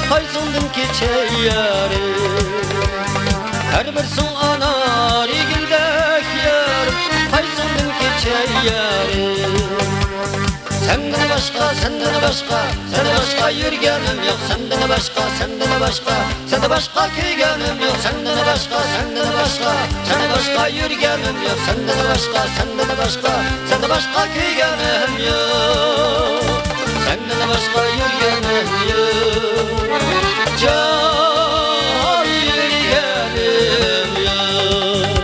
Qaysyndın keçeyeri her bir son anar igildek yerim Qaysyndın keçeyeri Senden başka, senden başka, senden başka yürgenim yok. Senden başka, senden başka, senden başka kıygenim yok. Senden başka, senden başka, senden başka yürgenim yok. Senden başka, senden başka, senden başka kıygenim yok. Senden başka yürgenim yok. Can yürgenim yok.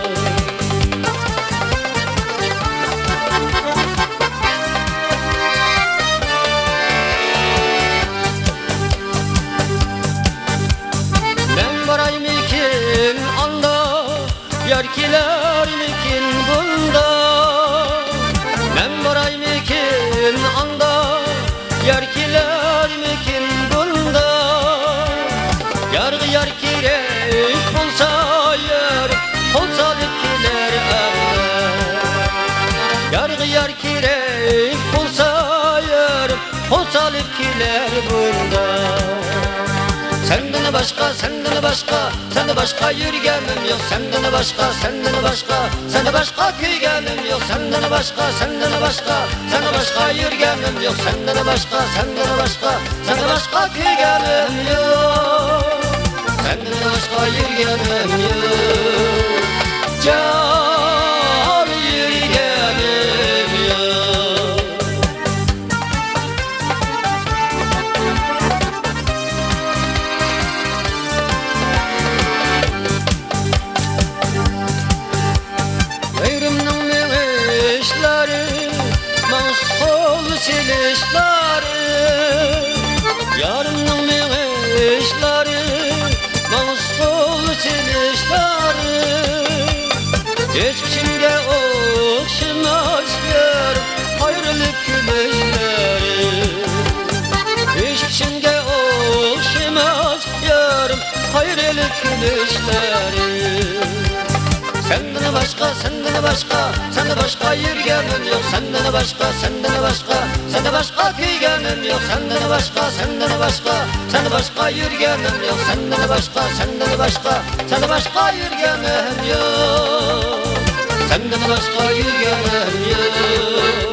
Baraymikin anda, yarkilermikin bunda. Men baraymikin anda, yarkilermikin bunda. Yargı yar kirek bolsa yer, olsa dikkiler evde. Yargı yar kirek bolsa yer, olsa dikkiler bunda. Senden başka, senden başka, senden başka yürgenim yok. Senden başka, senden başka, senden başka kıygenim yok. Senden başka, senden başka, senden başka yürgenim yok. Senden başka, senden başka, senden başka kıygenim yok. Senden başka yürgenim yok. Can yürgenim yok. Eyrimnin meğişleri, mahsul silişleri. Yarımның meğişleri, mahsul silişleri. Hiç kimge okşamaz yer, ayrılık gülüşleri. Hiç kimge okşamaz yer, ayrılık gülüşleri. Senden başka, senden başka, senden başka yürgenim yok. Senden başka, senden başka, senden başka kıygenim yok. Senden başka, senden başka, senden başka yürgenim yok. Senden başka, senden başka, senden başka yürgenim yok. Senden başka yürgenim yok.